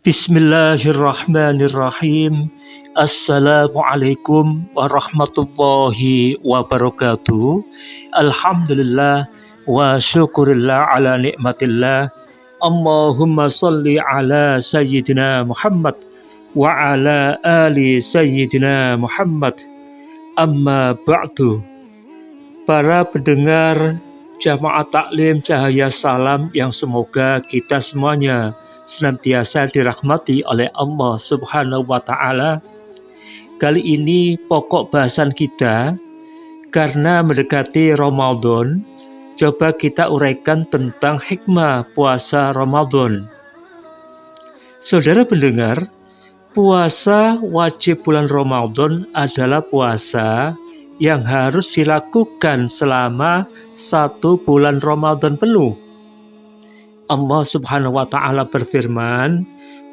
Bismillahirrahmanirrahim. Assalamualaikum warahmatullahi wabarakatuh. Alhamdulillah wa syukurillah ala nikmatillah. Allahumma salli ala sayyidina Muhammad wa ala ali sayyidina Muhammad. Amma ba'du. Para pendengar Jamaah Taklim Cahaya Salam yang semoga kita semuanya senantiasa dirahmati oleh Allah Subhanahu wa Ta'ala. Kali ini pokok bahasan kita, karena mendekati Ramadan, coba kita uraikan tentang hikmah puasa Ramadan. Saudara pendengar, puasa wajib bulan Ramadan adalah puasa yang harus dilakukan selama 1 bulan Ramadan penuh. Allah Subhanahu wa Ta'ala berfirman,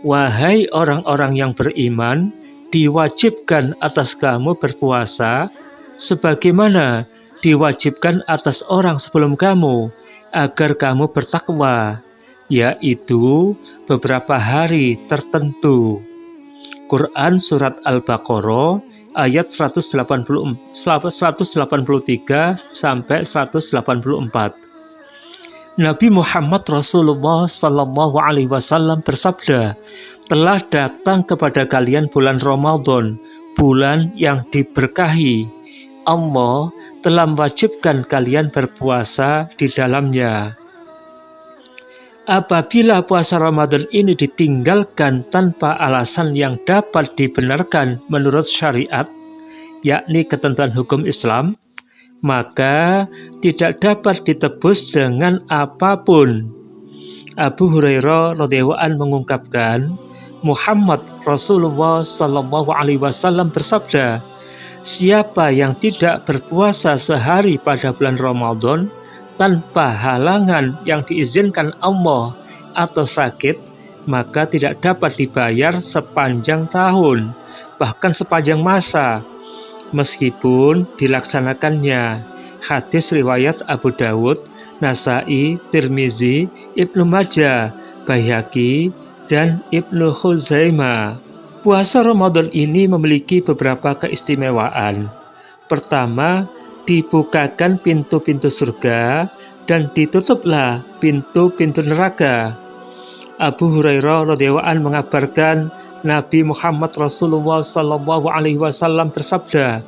"Wahai orang-orang yang beriman, diwajibkan atas kamu berpuasa sebagaimana diwajibkan atas orang sebelum kamu, agar kamu bertakwa, yaitu beberapa hari tertentu." Quran Surat Al-Baqarah ayat 183-184. Nabi Muhammad Rasulullah Sallallahu Alaihi Wasallam bersabda, "Telah datang kepada kalian bulan Ramadan, bulan yang diberkahi. Allah telah mewajibkan kalian berpuasa di dalamnya. Apabila puasa Ramadan ini ditinggalkan tanpa alasan yang dapat dibenarkan menurut syariat, yakni ketentuan hukum Islam, maka tidak dapat ditebus dengan apapun." Abu Hurairah radhiyallahu anhu mengungkapkan, Muhammad Rasulullah Sallallahu Alaihi Wasallam bersabda, "Siapa yang tidak berpuasa sehari pada bulan Ramadan tanpa halangan yang diizinkan Allah atau sakit, maka tidak dapat dibayar sepanjang tahun, bahkan sepanjang masa, meskipun dilaksanakannya." Hadis riwayat Abu Dawud, Nasai, Tirmizi, Ibnu Majah, Baihaqi, dan Ibnu Khuzaimah. Puasa Ramadan ini memiliki beberapa keistimewaan. Pertama, dibukakan pintu-pintu surga dan ditutuplah pintu-pintu neraka. Abu Hurairah radhiyallahu anhu mengabarkan, Nabi Muhammad Rasulullah Sallallahu Alaihi Wasallam bersabda,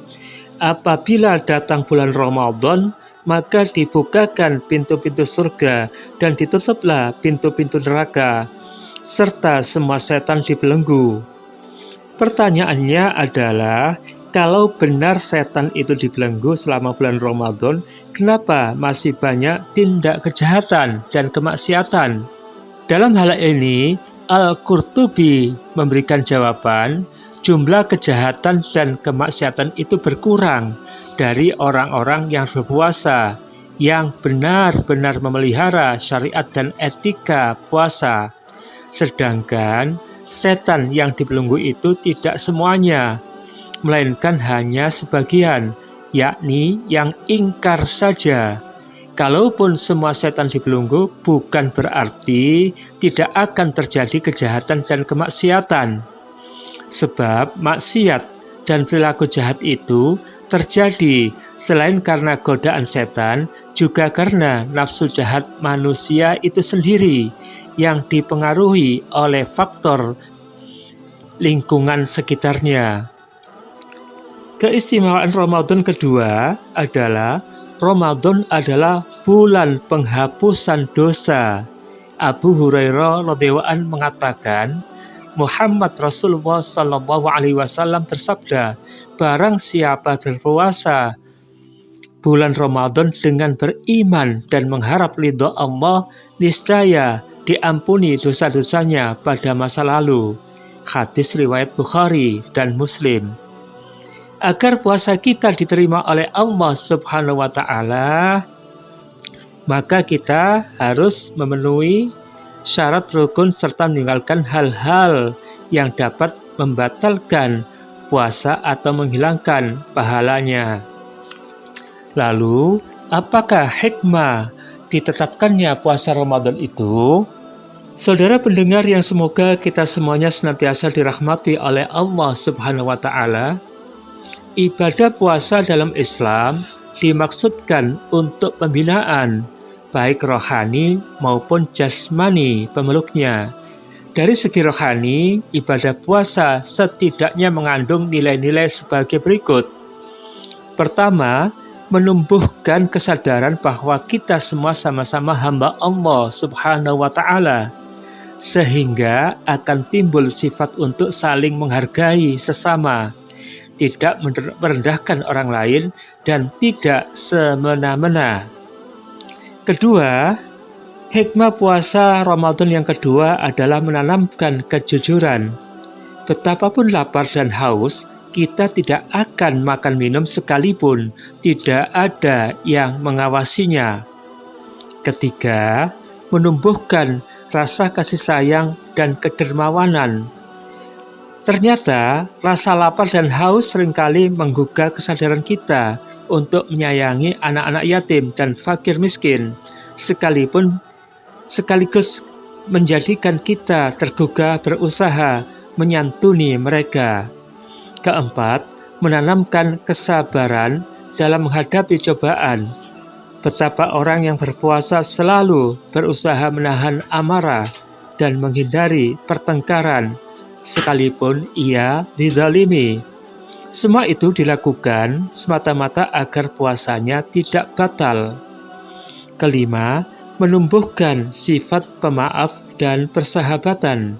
"Apabila datang bulan Ramadan, maka dibukakan pintu-pintu surga dan ditutuplah pintu-pintu neraka, serta semua setan dibelenggu." Pertanyaannya adalah, kalau benar setan itu dibelenggu selama bulan Ramadan, kenapa masih banyak tindak kejahatan dan kemaksiatan? Dalam hal ini, Al-Qurtubi memberikan jawaban, jumlah kejahatan dan kemaksiatan itu berkurang dari orang-orang yang berpuasa, yang benar-benar memelihara syariat dan etika puasa. Sedangkan setan yang dibelenggu itu tidak semuanya, melainkan hanya sebagian, yakni yang ingkar saja. Kalaupun semua setan dibelenggu, bukan berarti tidak akan terjadi kejahatan dan kemaksiatan. Sebab maksiat dan perilaku jahat itu terjadi selain karena godaan setan, juga karena nafsu jahat manusia itu sendiri yang dipengaruhi oleh faktor lingkungan sekitarnya. Keistimewaan Ramadan kedua adalah Ramadan adalah bulan penghapusan dosa. Abu Hurairah radhiyallahu anhu mengatakan, Muhammad Rasulullah Sallallahu Alaihi Wasallam bersabda, "Barang siapa berpuasa bulan Ramadan dengan beriman dan mengharap ridho Allah, niscaya diampuni dosa-dosanya pada masa lalu." Hadis riwayat Bukhari dan Muslim. Agar puasa kita diterima oleh Allah Subhanahu wa Ta'ala, maka kita harus memenuhi syarat rukun serta meninggalkan hal-hal yang dapat membatalkan puasa atau menghilangkan pahalanya. Lalu, apakah hikmah ditetapkannya puasa Ramadan itu? Saudara pendengar yang semoga kita semuanya senantiasa dirahmati oleh Allah Subhanahu wa Ta'ala, ibadah puasa dalam Islam dimaksudkan untuk pembinaan, baik rohani maupun jasmani pemeluknya. Dari segi rohani, ibadah puasa setidaknya mengandung nilai-nilai sebagai berikut. Pertama, menumbuhkan kesadaran bahwa kita semua sama-sama hamba Allah Subhanahu wa Ta'ala, sehingga akan timbul sifat untuk saling menghargai sesama, tidak merendahkan orang lain, dan tidak semena-mena. Kedua, hikmah puasa Ramadan yang kedua adalah menanamkan kejujuran. Betapapun lapar dan haus, kita tidak akan makan minum sekalipun tidak ada yang mengawasinya. Ketiga, menumbuhkan rasa kasih sayang dan kedermawanan. Ternyata rasa lapar dan haus seringkali menggugah kesadaran kita untuk menyayangi anak-anak yatim dan fakir miskin, sekaligus menjadikan kita tergugah berusaha menyantuni mereka. Keempat, menanamkan kesabaran dalam menghadapi cobaan. Betapa orang yang berpuasa selalu berusaha menahan amarah dan menghindari pertengkaran, sekalipun ia dizalimi. Semua itu dilakukan semata-mata agar puasanya tidak batal. Kelima, menumbuhkan sifat pemaaf dan persahabatan.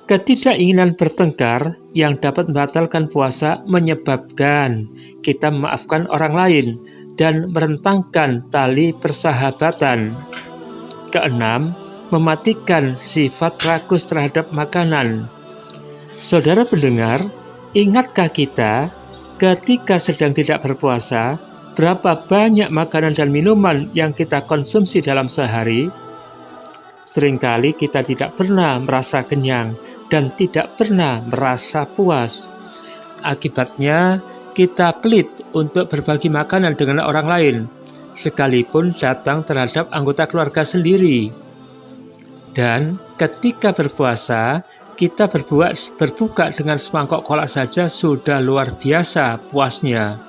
Ketidakinginan bertengkar yang dapat membatalkan puasa menyebabkan kita memaafkan orang lain dan merentangkan tali persahabatan. Keenam, mematikan sifat rakus terhadap makanan. Saudara pendengar, ingatkah kita ketika sedang tidak berpuasa, berapa banyak makanan dan minuman yang kita konsumsi dalam sehari? Seringkali kita tidak pernah merasa kenyang dan tidak pernah merasa puas. Akibatnya, kita pelit untuk berbagi makanan dengan orang lain, sekalipun datang terhadap anggota keluarga sendiri. Dan ketika berpuasa, kita berbuka dengan semangkok kolak saja sudah luar biasa puasnya.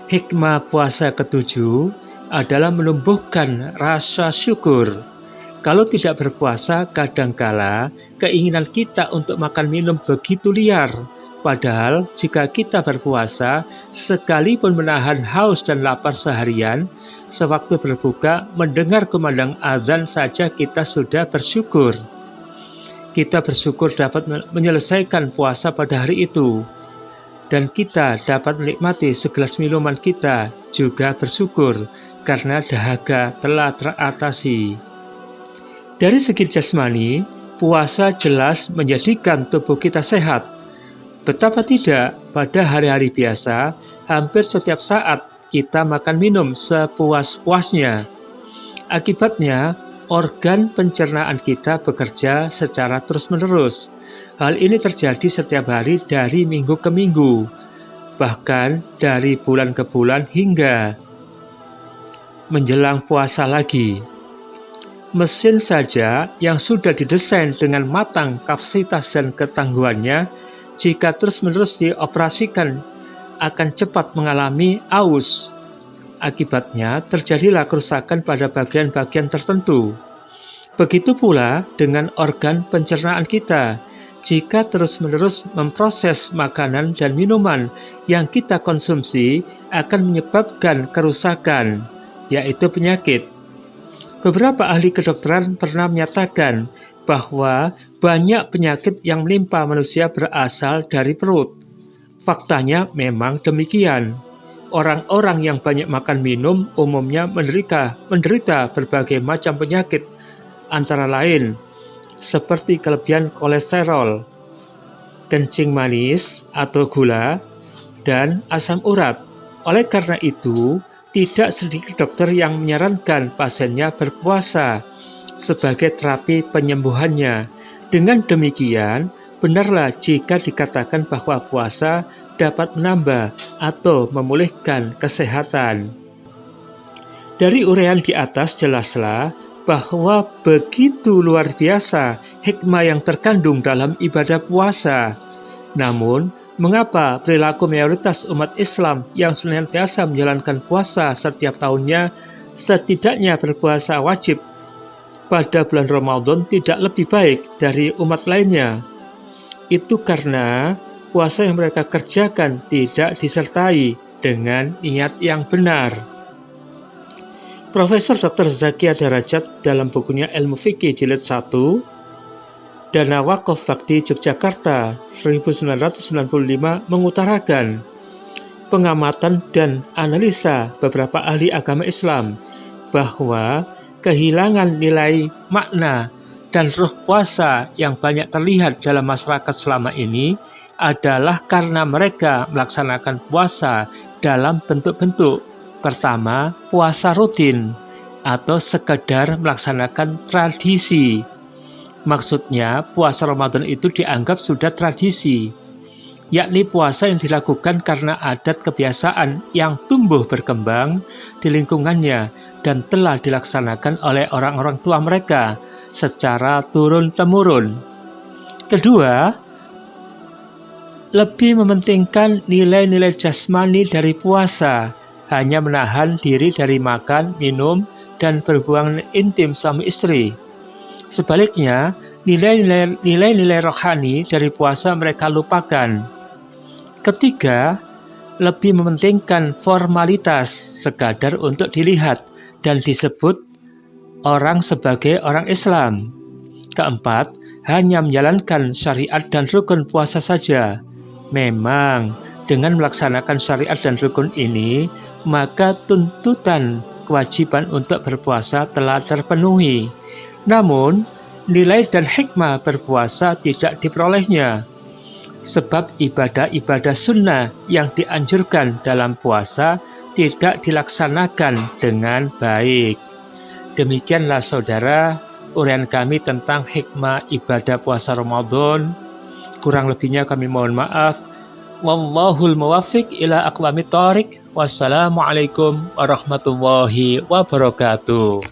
Hikmah puasa ketujuh adalah menumbuhkan rasa syukur. Kalau tidak berpuasa, kadangkala keinginan kita untuk makan minum begitu liar. Padahal jika kita berpuasa, sekalipun menahan haus dan lapar seharian, sewaktu berbuka mendengar kumandang azan saja kita sudah bersyukur. Kita bersyukur dapat menyelesaikan puasa pada hari itu. Dan kita dapat menikmati segelas minuman kita juga bersyukur karena dahaga telah teratasi. Dari segi jasmani, puasa jelas menjadikan tubuh kita sehat. Betapa tidak, pada hari-hari biasa, hampir setiap saat kita makan minum sepuas-puasnya. Akibatnya, organ pencernaan kita bekerja secara terus-menerus. Hal ini terjadi setiap hari dari minggu ke minggu, bahkan dari bulan ke bulan hingga menjelang puasa lagi. Mesin saja yang sudah didesain dengan matang kapasitas dan ketangguhannya, jika terus-menerus dioperasikan akan cepat mengalami aus. Akibatnya terjadilah kerusakan pada bagian-bagian tertentu. Begitu pula dengan organ pencernaan kita. Jika terus-menerus memproses makanan dan minuman yang kita konsumsi akan menyebabkan kerusakan, yaitu penyakit. Beberapa ahli kedokteran pernah menyatakan bahwa banyak penyakit yang menimpa manusia berasal dari perut. Faktanya memang demikian. Orang-orang yang banyak makan minum umumnya menderita berbagai macam penyakit, antara lain seperti kelebihan kolesterol, kencing manis atau gula, dan asam urat. Oleh karena itu, tidak sedikit dokter yang menyarankan pasiennya berpuasa sebagai terapi penyembuhannya. Dengan demikian, benarlah jika dikatakan bahwa puasa dapat menambah atau memulihkan kesehatan. Dari uraian di atas jelaslah bahwa begitu luar biasa hikmah yang terkandung dalam ibadah puasa. Namun, mengapa perilaku mayoritas umat Islam yang senantiasa menjalankan puasa setiap tahunnya, setidaknya berpuasa wajib pada bulan Ramadan, tidak lebih baik dari umat lainnya? Itu karena puasa yang mereka kerjakan tidak disertai dengan niat yang benar. Profesor Dr. Zakia Darajat dalam bukunya Ilmu Fikih Jilid 1, Dana Wakaf Bakti Yogyakarta 1995 mengutarakan pengamatan dan analisa beberapa ahli agama Islam bahwa kehilangan nilai makna dan ruh puasa yang banyak terlihat dalam masyarakat selama ini adalah karena mereka melaksanakan puasa dalam bentuk-bentuk. Pertama, puasa rutin atau sekedar melaksanakan tradisi. Maksudnya, puasa Ramadan itu dianggap sudah tradisi, yakni puasa yang dilakukan karena adat kebiasaan yang tumbuh berkembang di lingkungannya dan telah dilaksanakan oleh orang-orang tua mereka secara turun-temurun. Kedua, lebih mementingkan nilai-nilai jasmani dari puasa, hanya menahan diri dari makan, minum, dan berhubungan intim suami istri. Sebaliknya, nilai-nilai rohani dari puasa mereka lupakan. Ketiga, lebih mementingkan formalitas sekadar untuk dilihat dan disebut orang sebagai orang Islam. Keempat, hanya menjalankan syariat dan rukun puasa saja. Memang, dengan melaksanakan syariat dan rukun ini, maka tuntutan kewajiban untuk berpuasa telah terpenuhi. Namun, nilai dan hikmah berpuasa tidak diperolehnya, sebab ibadah-ibadah sunnah yang dianjurkan dalam puasa tidak dilaksanakan dengan baik. Demikianlah saudara, uraian kami tentang hikmah ibadah puasa Ramadan. Kurang lebihnya kami mohon maaf. Wallahul muwaffiq ila aqwamit thoriq. Wassalamualaikum warahmatullahi wabarakatuh.